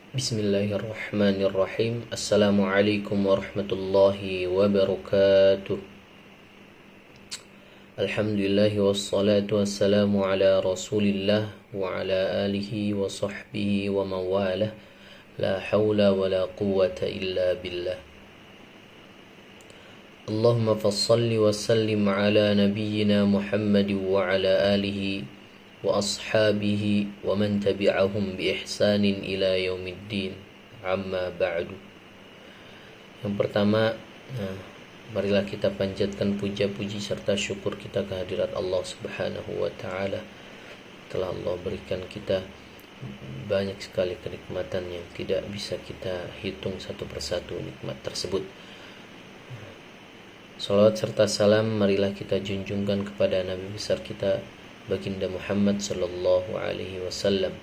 Bismillahirrahmanirrahim. Assalamualaikum warahmatullahi wabarakatuh. Alhamdulillah wassalatu wassalamu ala rasulillah wa ala alihi wa sahbihi wa mawalah. La hawla wa la quwwata illa billah. Allahumma fassalli wa sallim ala nabiyyina Muhammad wa ala alihi wa ashabihi wa man tabi'ahum bi ihsanin ila yaumiddin. Amma ba'du. Yang pertama, marilah kita panjatkan puja-puji serta syukur kita kehadirat Allah Subhanahu wa taala. Telah Allah berikan kita banyak sekali kenikmatan yang tidak bisa kita hitung satu persatu nikmat tersebut. Salawat serta salam marilah kita junjungkan kepada Nabi besar kita Baginda Muhammad sallallahu alaihi wasallam.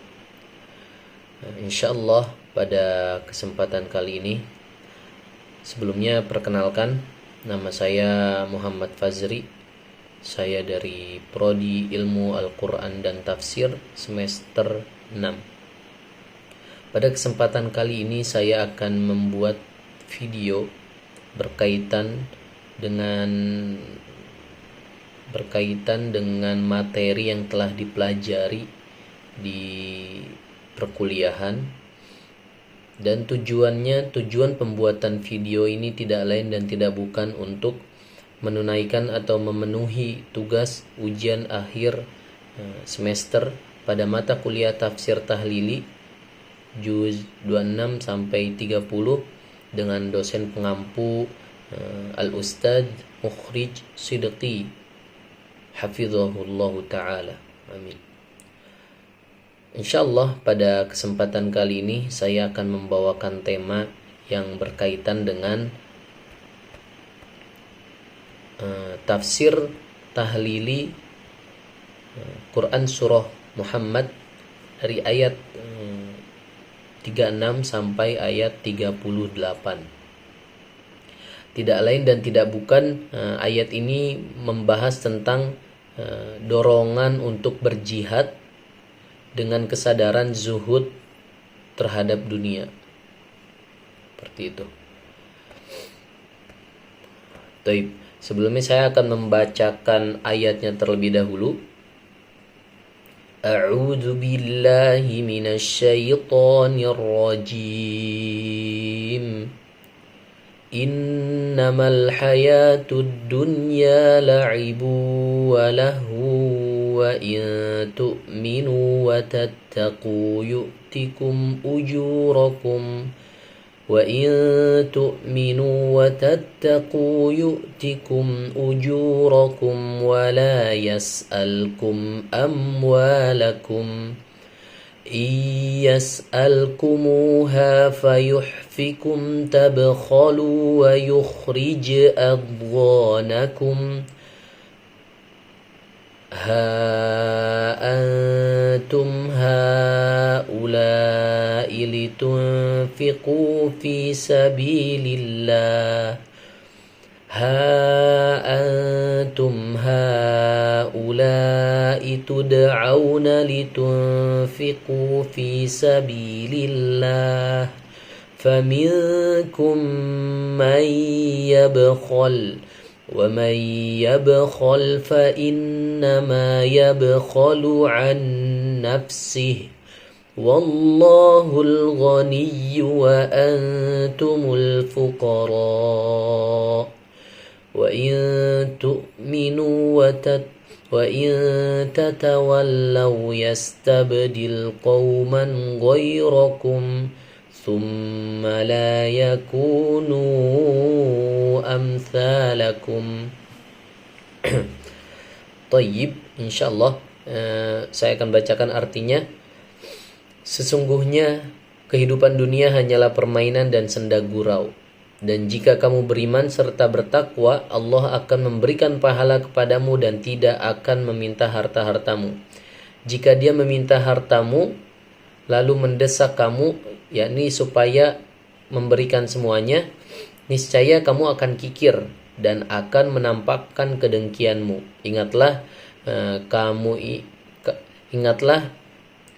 Insyaallah pada kesempatan kali ini, sebelumnya perkenalkan, nama saya Muhammad Fazri. Saya dari Prodi Ilmu Al-Quran dan Tafsir semester 6. Pada kesempatan kali ini saya akan membuat video berkaitan dengan materi yang telah dipelajari di perkuliahan, dan tujuan pembuatan video ini tidak lain dan tidak bukan untuk menunaikan atau memenuhi tugas ujian akhir semester pada mata kuliah tafsir tahlili juz 26 sampai 30 dengan dosen pengampu Al-Ustadz Mukhrij Sidqi hafizahullahu ta'ala. Amin. Insyaallah pada kesempatan kali ini saya akan membawakan tema yang berkaitan dengan tafsir tahlili Quran surah Muhammad dari ayat 36 sampai ayat 38. Tidak lain dan tidak bukan, ayat ini membahas tentang dorongan untuk berjihad dengan kesadaran zuhud terhadap dunia. Seperti itu. Taib. Sebelumnya saya akan membacakan ayatnya terlebih dahulu. A'udzu billahi minasyaitonir rajim. Innamal hayatud dunya la'ibu wa lahu wa in tu'minu wa tattaqu yu'tikum ujurakum wa in tu'minu wa tattaqu yu'tikum ujurakum wa la yas'alkum amwalakum يسألكموها فيحفكم تبخلوا ويخرج أضغانكم ها أنتم هؤلاء لتنفقوا في سبيل الله أنتم هؤلاء تدعون لتنفقوا في سبيل الله فمنكم من يبخل ومن يبخل فإنما يبخل عن نفسه والله الغني وأنتم الفقراء وإن تتولوا يستبدل قوما غيركم ثم لا يكونوا أمثالكم. Tayyib, insyaallah saya akan bacakan artinya. Sesungguhnya kehidupan dunia hanyalah permainan dan senda gurau. Dan jika kamu beriman serta bertakwa, Allah akan memberikan pahala kepadamu dan tidak akan meminta harta-hartamu. Jika Dia meminta hartamu lalu mendesak kamu, yakni supaya memberikan semuanya, niscaya kamu akan kikir dan akan menampakkan kedengkianmu. Ingatlah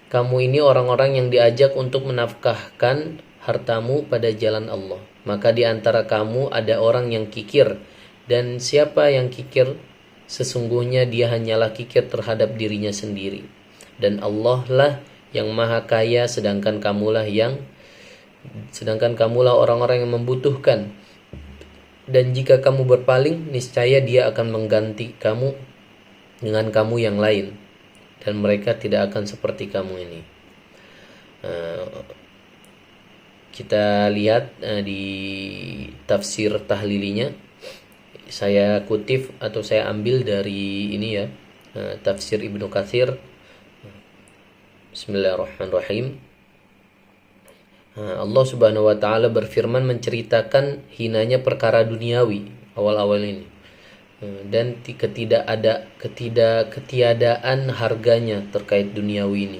kamu ini orang-orang yang diajak untuk menafkahkan hartamu pada jalan Allah. Maka di antara kamu ada orang yang kikir, dan siapa yang kikir, sesungguhnya dia hanyalah kikir terhadap dirinya sendiri. Dan Allah lah yang maha kaya, sedangkan kamulah orang-orang yang membutuhkan. Dan jika kamu berpaling, niscaya dia akan mengganti kamu dengan kamu yang lain, dan mereka tidak akan seperti kamu ini. Kita lihat di tafsir tahlilinya, saya kutip atau saya ambil dari ini ya, tafsir Ibnu Katsir. Bismillahirrahmanirrahim. Allah Subhanahu wa taala berfirman menceritakan hinanya perkara duniawi awal-awal ini, dan ketiadaan harganya terkait duniawi ini.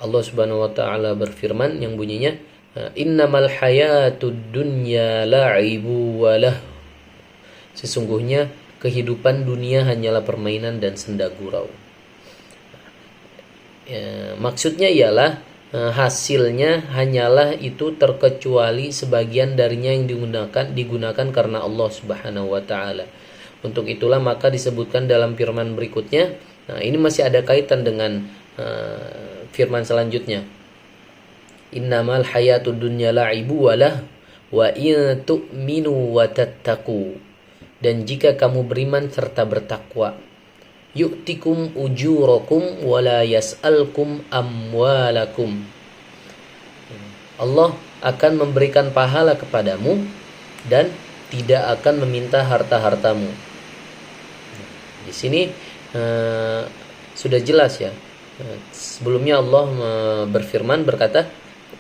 Allah Subhanahu wa taala berfirman yang bunyinya, innamal hayatud dunya la'ibu walah. Sesungguhnya kehidupan dunia hanyalah permainan dan senda gurau. Maksudnya ialah hasilnya hanyalah itu terkecuali sebagian darinya yang digunakan karena Allah Subhanahu wa taala. Untuk itulah maka disebutkan dalam firman berikutnya. Nah, ini masih ada kaitan dengan firman selanjutnya. Innamal hayatud dunya la'ibu walah wa in tu'minu wa tattaqu. Dan jika kamu beriman serta bertakwa, yu'tikum ujurakum wa la yas'alkum amwalakum. Allah akan memberikan pahala kepadamu dan tidak akan meminta harta-hartamu. Di sini sudah jelas ya. Sebelumnya Allah berfirman berkata,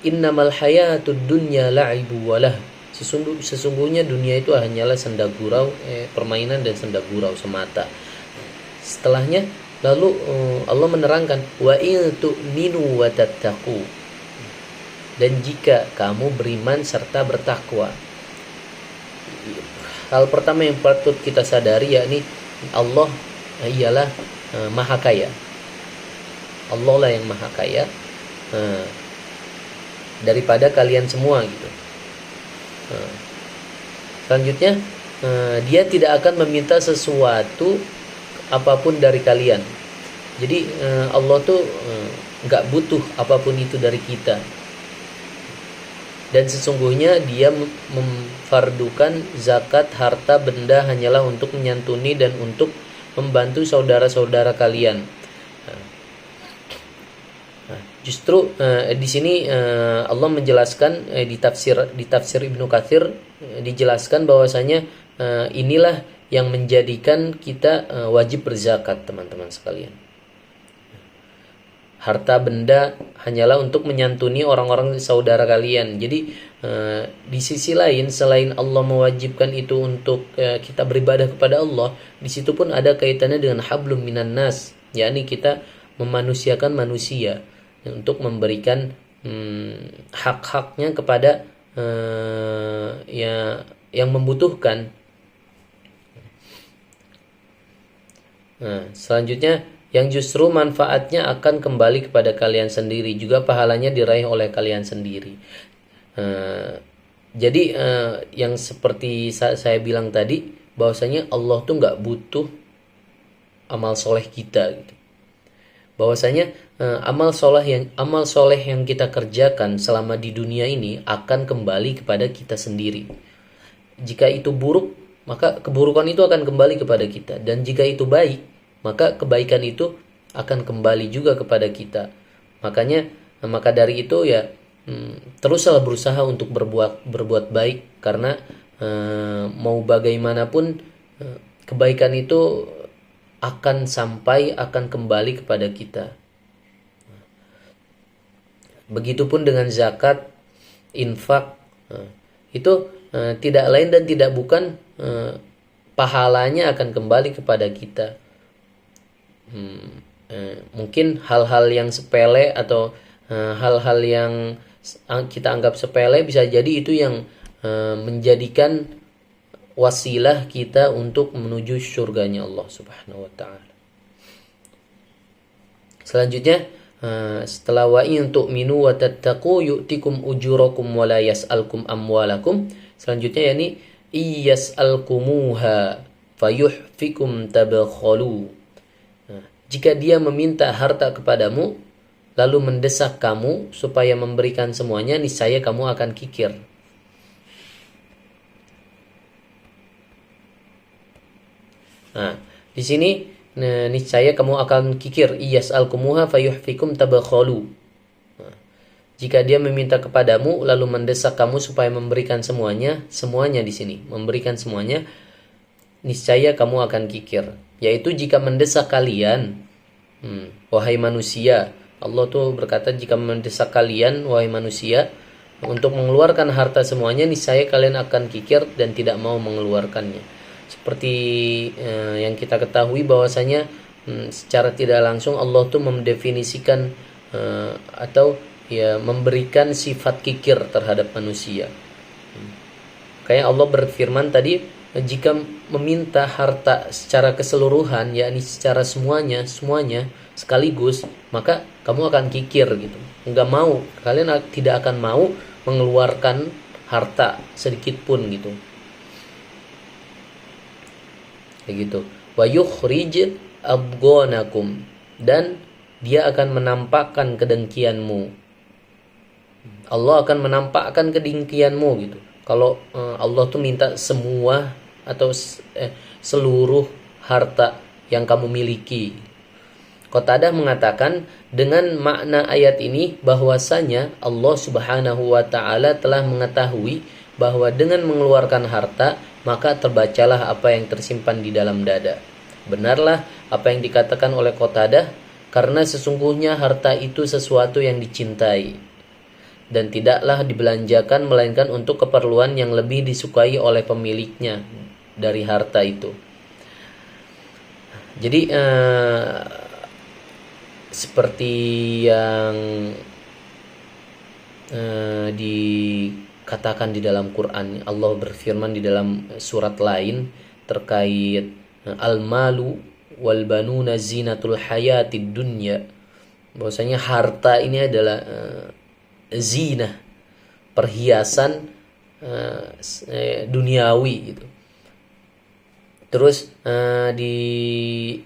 innamal hayatud dunya la'ibu walah. Sesungguhnya dunia itu hanyalah senda gurau, permainan dan senda gurau semata. Setelahnya lalu Allah menerangkan wa in tu'minu wa tattaqu. Dan jika kamu beriman serta bertakwa. Hal pertama yang patut kita sadari yakni Allah ialah maha kaya. Allah lah yang maha kaya daripada kalian semua gitu. Selanjutnya dia tidak akan meminta sesuatu apapun dari kalian. Jadi Allah tuh gak butuh apapun itu dari kita. Dan sesungguhnya dia memfardukan zakat harta benda hanyalah untuk menyantuni dan untuk membantu saudara-saudara kalian. Justru di sini Allah menjelaskan di tafsir Ibnu Katsir dijelaskan bahwasanya inilah yang menjadikan kita wajib berzakat, teman-teman sekalian. Harta benda hanyalah untuk menyantuni orang-orang saudara kalian. Jadi di sisi lain selain Allah mewajibkan itu untuk kita beribadah kepada Allah, di situ pun ada kaitannya dengan hablum minan nas, yakni kita memanusiakan manusia untuk memberikan hak-haknya kepada yang membutuhkan. Nah, selanjutnya yang justru manfaatnya akan kembali kepada kalian sendiri, juga pahalanya diraih oleh kalian sendiri. Jadi yang seperti saya bilang tadi, bahwasanya Allah tuh nggak butuh amal soleh kita gitu. Bahwasanya amal soleh yang kita kerjakan selama di dunia ini akan kembali kepada kita sendiri. Jika itu buruk, maka keburukan itu akan kembali kepada kita, dan jika itu baik, maka kebaikan itu akan kembali juga kepada kita. Maka dari itu ya teruslah berusaha untuk berbuat baik, karena mau bagaimanapun kebaikan itu akan kembali kepada kita. Begitupun dengan zakat, infak, itu tidak lain dan tidak bukan pahalanya akan kembali kepada kita. Mungkin hal-hal yang sepele atau hal-hal yang kita anggap sepele bisa jadi itu yang menjadikan wasilah kita untuk menuju surganya Allah Subhanahu wa ta'ala. Selanjutnya setelah wa in tu'minu wa tattaqu yu'tikum ujurakum wa la yas'alkum amwalakum. Selanjutnya yakni iyas'alkumuha fayuhfikum tabakhalu. Jika dia meminta harta kepadamu lalu mendesak kamu supaya memberikan semuanya, niscaya kamu akan kikir. Nah, di sini niscaya kamu akan kikir. Iyas'alkumuha fayuhfikum tabakhalu. Jika dia meminta kepadamu lalu mendesak kamu supaya memberikan semuanya di sini, memberikan semuanya, niscaya kamu akan kikir. Yaitu jika mendesak kalian, wahai manusia, Allah tuh berkata jika mendesak kalian, wahai manusia, untuk mengeluarkan harta semuanya, niscaya kalian akan kikir dan tidak mau mengeluarkannya. Seperti yang kita ketahui bahwasanya secara tidak langsung Allah tuh mendefinisikan atau ya memberikan sifat kikir terhadap manusia. Kayak Allah berfirman tadi, jika meminta harta secara keseluruhan, yakni secara semuanya sekaligus, maka kamu akan kikir gitu. Enggak mau, kalian tidak akan mau mengeluarkan harta sedikit pun gitu. Kayak gitu. Wa yukhrij abghanakum, dan dia akan menampakkan kedengkianmu. Allah akan menampakkan kedengkianmu gitu. Kalau Allah tuh minta semua atau seluruh harta yang kamu miliki. Qatadah mengatakan dengan makna ayat ini bahwasanya Allah Subhanahu wa taala telah mengetahui bahwa dengan mengeluarkan harta maka terbacalah apa yang tersimpan di dalam dada. Benarlah apa yang dikatakan oleh Qatadah, karena sesungguhnya harta itu sesuatu yang dicintai dan tidaklah dibelanjakan melainkan untuk keperluan yang lebih disukai oleh pemiliknya dari harta itu. Jadi seperti yang dikatakan di dalam Quran, Allah berfirman di dalam surat lain terkait al-malu wal banuna zinatul hayatid dunya, bahwasanya harta ini adalah zinah, perhiasan duniawi gitu. Terus di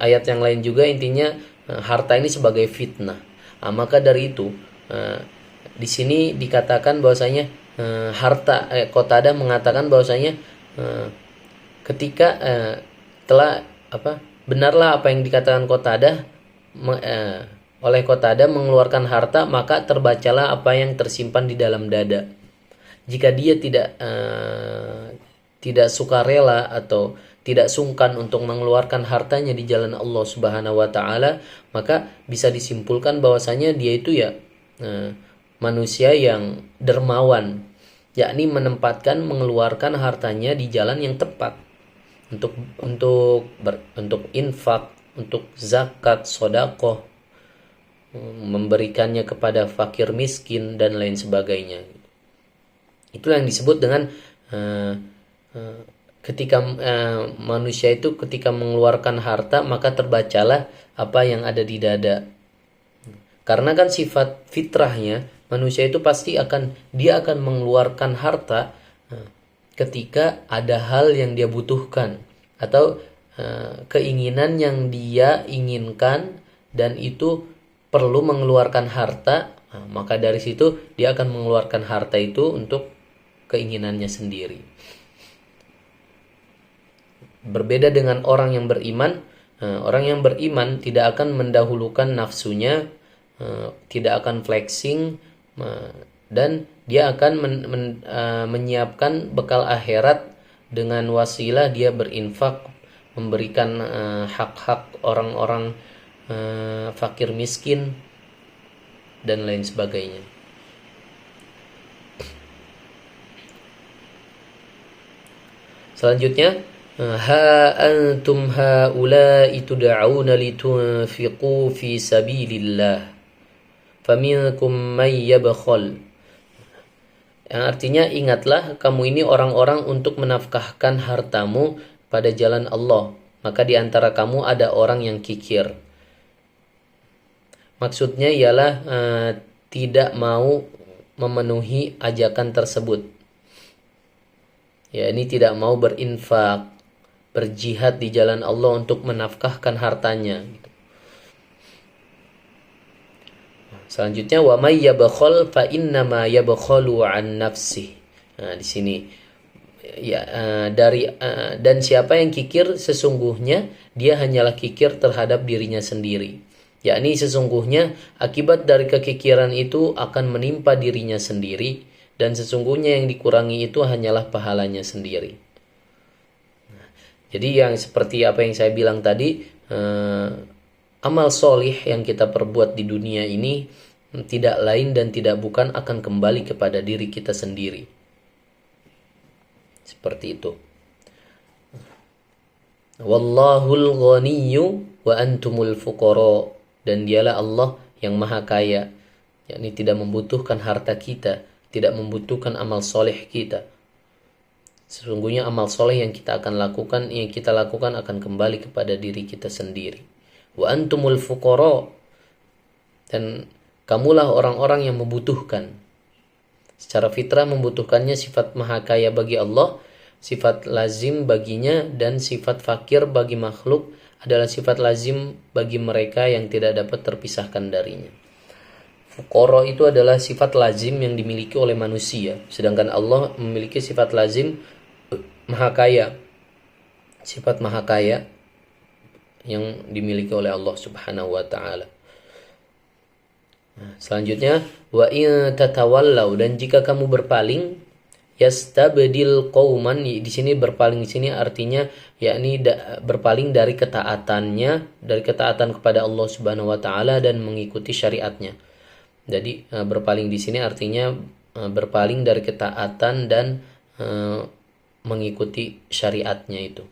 ayat yang lain juga intinya harta ini sebagai fitnah. Maka dari itu di sini dikatakan bahwasanya harta, Qatadah mengatakan bahwasanya ketika telah benarlah apa yang dikatakan Qatadah oleh Qatadah mengeluarkan harta, maka terbacalah apa yang tersimpan di dalam dada. Jika dia tidak sukarela atau tidak sungkan untuk mengeluarkan hartanya di jalan Allah Subhanahu wa taala, maka bisa disimpulkan bahwasanya dia itu ya manusia yang dermawan, yakni menempatkan mengeluarkan hartanya di jalan yang tepat untuk infak, untuk zakat, sedekah, memberikannya kepada fakir miskin dan lain sebagainya. Itulah yang disebut dengan ketika manusia itu ketika mengeluarkan harta maka terbacalah apa yang ada di dada. Karena kan sifat fitrahnya manusia itu pasti akan mengeluarkan harta ketika ada hal yang dia butuhkan atau keinginan yang dia inginkan dan itu perlu mengeluarkan harta, maka dari situ dia akan mengeluarkan harta itu untuk keinginannya sendiri. Berbeda dengan orang yang beriman, orang yang beriman tidak akan mendahulukan nafsunya, tidak akan flexing, dan dia akan menyiapkan bekal akhirat dengan wasilah dia berinfak, memberikan hak-hak orang-orang fakir miskin dan lain sebagainya. Selanjutnya, ha antum haula'i tud'auna litunfiqu fi sabilillah faminkum may yabkhal. Yang artinya, ingatlah kamu ini orang-orang untuk menafkahkan hartamu pada jalan Allah, maka di antara kamu ada orang yang kikir. Maksudnya ialah tidak mau memenuhi ajakan tersebut. Ya, ini tidak mau berinfak, berjihad di jalan Allah untuk menafkahkan hartanya. Selanjutnya wa may yabkhal fa innama yabkhalu an nafsih. Nah, di sini ya dan siapa yang kikir sesungguhnya dia hanyalah kikir terhadap dirinya sendiri. Yakni sesungguhnya akibat dari kekikiran itu akan menimpa dirinya sendiri dan sesungguhnya yang dikurangi itu hanyalah pahalanya sendiri. Jadi yang seperti apa yang saya bilang tadi, amal solih yang kita perbuat di dunia ini tidak lain dan tidak bukan akan kembali kepada diri kita sendiri. Seperti itu. Wallahul ghaniyyu wa antumul fuqara, dan dialah Allah yang maha kaya, yakni tidak membutuhkan harta kita, tidak membutuhkan amal soleh kita. Sesungguhnya amal soleh yang kita lakukan akan kembali kepada diri kita sendiri. Wa antumul fuqara, dan kamulah orang-orang yang membutuhkan. Secara fitrah membutuhkannya sifat maha kaya bagi Allah, sifat lazim baginya, dan sifat fakir bagi makhluk adalah sifat lazim bagi mereka yang tidak dapat terpisahkan darinya. Fuqara itu adalah sifat lazim yang dimiliki oleh manusia, sedangkan Allah memiliki sifat lazim maha kaya. Sifat maha kaya yang dimiliki oleh Allah Subhanahu wa taala. Selanjutnya wa in tatawallaw, dan jika kamu berpaling, yastabdil qauman, di sini berpaling di sini artinya yakni berpaling dari ketaatan kepada Allah Subhanahu wa taala dan mengikuti syariatnya. Jadi berpaling di sini artinya berpaling dari ketaatan dan mengikuti syariatnya itu.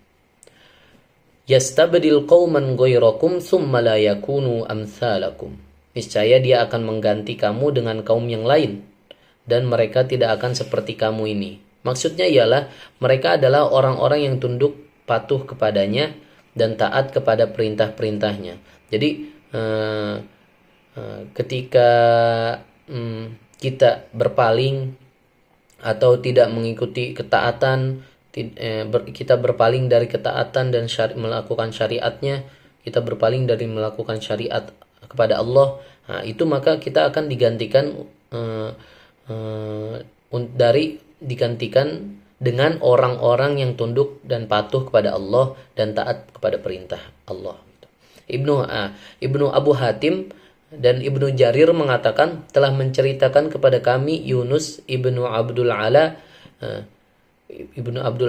Yastabdil qauman ghairakum tsumma la yakunu amsalakum. Niscaya dia akan mengganti kamu dengan kaum yang lain dan mereka tidak akan seperti kamu ini. Maksudnya ialah mereka adalah orang-orang yang tunduk patuh kepadanya dan taat kepada perintah-perintahnya. Jadi ketika kita berpaling atau tidak mengikuti ketaatan, kita berpaling dari ketaatan dan melakukan syariatnya, kita berpaling dari melakukan syariat kepada Allah, itu maka kita akan digantikan dengan orang-orang yang tunduk dan patuh kepada Allah dan taat kepada perintah Allah. Ibnu Abu Hatim dan Ibnu Jarir mengatakan telah menceritakan kepada kami Yunus Ibnu Abdul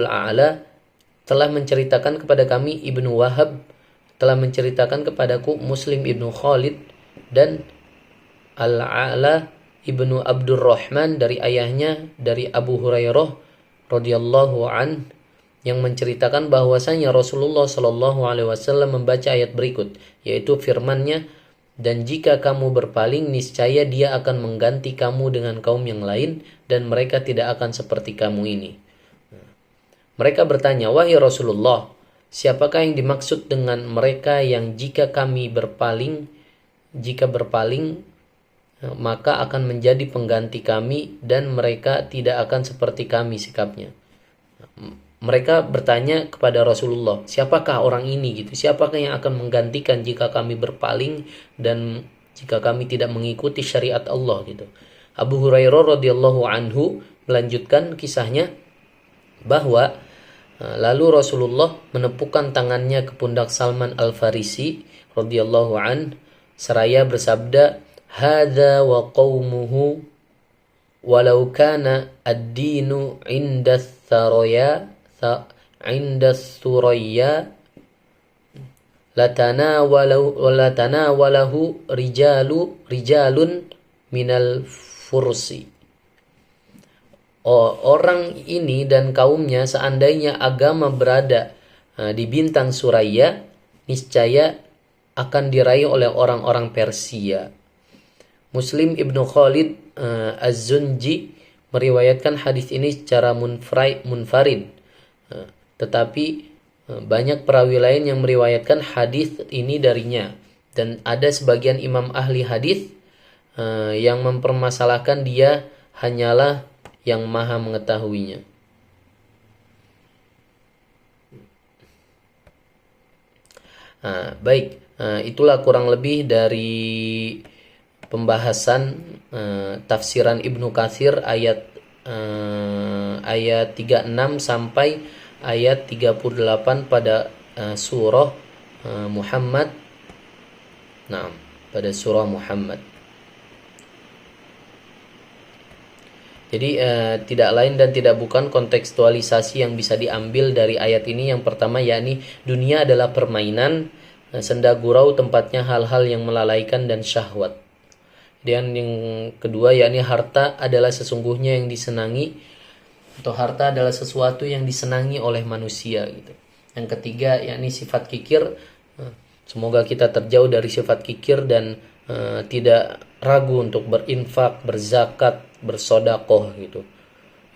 A'la telah menceritakan kepada kami Ibnu Wahab telah menceritakan kepadaku Muslim Ibnu Khalid dan Al-A'la Ibnu Abdurrahman dari ayahnya dari Abu Hurairah radhiyallahu an yang menceritakan bahwasanya Rasulullah Shallallahu alaihi wasallam membaca ayat berikut, yaitu firman-Nya, dan jika kamu berpaling niscaya dia akan mengganti kamu dengan kaum yang lain dan mereka tidak akan seperti kamu ini. Mereka bertanya, wahai Rasulullah, siapakah yang dimaksud dengan mereka yang jika berpaling maka akan menjadi pengganti kami dan mereka tidak akan seperti kami sikapnya. Mereka bertanya kepada Rasulullah, siapakah orang ini gitu? Siapakah yang akan menggantikan jika kami berpaling dan jika kami tidak mengikuti syariat Allah gitu. Abu Hurairah radhiyallahu anhu melanjutkan kisahnya bahwa lalu Rasulullah menepukkan tangannya ke pundak Salman Al-Farisi radhiyallahu an seraya bersabda, hadza wa qaumuhu walau kana ad-dinu 'inda Suraya latanawalahu rijalun minal fursi. Orang ini dan kaumnya seandainya agama berada di bintang Suraya, niscaya akan diraih oleh orang-orang Persia. Muslim Ibnu Khalid Az-Zunji meriwayatkan hadis ini secara munfarid. Tetapi banyak perawi lain yang meriwayatkan hadis ini darinya. Dan ada sebagian imam ahli hadis yang mempermasalahkan dia hanyalah yang maha mengetahuinya. Baik, itulah kurang lebih dari pembahasan tafsiran Ibnu Katsir ayat 36 sampai ayat 38 pada surah Muhammad. Nah, pada surah Muhammad. Jadi tidak lain dan tidak bukan kontekstualisasi yang bisa diambil dari ayat ini. Yang pertama yakni dunia adalah permainan, senda gurau tempatnya hal-hal yang melalaikan dan syahwat. Dan yang kedua yakni harta adalah sesungguhnya yang disenangi, atau harta adalah sesuatu yang disenangi oleh manusia gitu. Yang ketiga yakni sifat kikir. Semoga kita terjauh dari sifat kikir dan tidak ragu untuk berinfak, berzakat, bersodakoh gitu.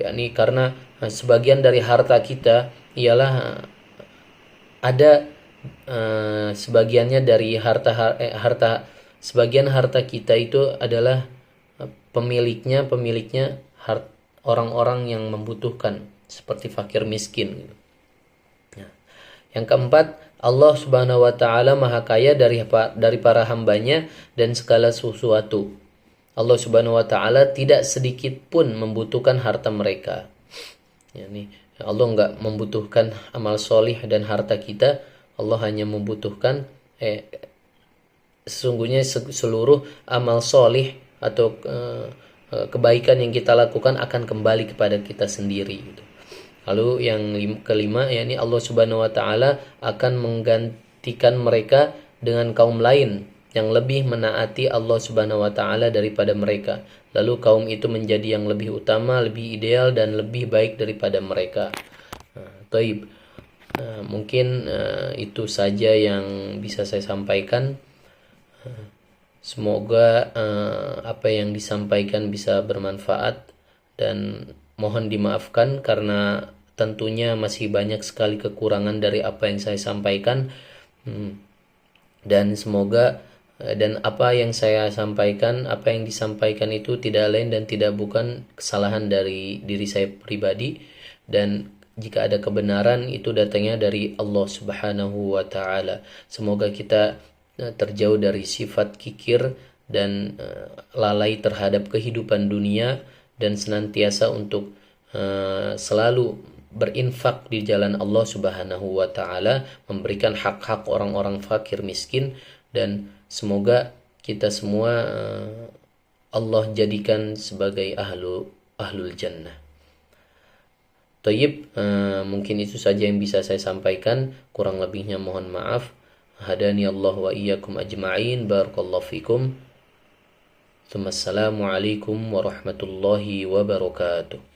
Yakni karena sebagian dari harta kita ialah ada sebagiannya dari sebagian harta kita itu adalah pemiliknya orang-orang yang membutuhkan seperti fakir miskin gitu. Yang keempat, Allah Subhanahu wa taala Maha Kaya dari para hambanya dan segala sesuatu. Allah Subhanahu wa taala tidak sedikit pun membutuhkan harta mereka. Yani Allah enggak membutuhkan amal solih dan harta kita. Allah hanya membutuhkan sesungguhnya seluruh amal solih atau kebaikan yang kita lakukan akan kembali kepada kita sendiri gitu. Lalu yang kelima yakni Allah Subhanahu wa taala akan menggantikan mereka dengan kaum lain yang lebih menaati Allah Subhanahu wa taala daripada mereka. Lalu kaum itu menjadi yang lebih utama, lebih ideal dan lebih baik daripada mereka. Taib. Mungkin itu saja yang bisa saya sampaikan. Semoga apa yang disampaikan bisa bermanfaat dan mohon dimaafkan karena tentunya masih banyak sekali kekurangan dari apa yang saya sampaikan. Dan semoga dan apa yang saya sampaikan, apa yang disampaikan itu tidak lain dan tidak bukan kesalahan dari diri saya pribadi, dan jika ada kebenaran itu datangnya dari Allah Subhanahu wa taala. Semoga kita terjauh dari sifat kikir dan lalai terhadap kehidupan dunia dan senantiasa untuk selalu berinfak di jalan Allah Subhanahu wa taala, memberikan hak-hak orang-orang fakir miskin, dan semoga kita semua Allah jadikan sebagai ahlul jannah. Tayyib, mungkin itu saja yang bisa saya sampaikan, kurang lebihnya mohon maaf. Hadani Allah wa iyyakum ajma'in. Barakallahu fikum. Assalamualaikum warahmatullahi wabarakatuh.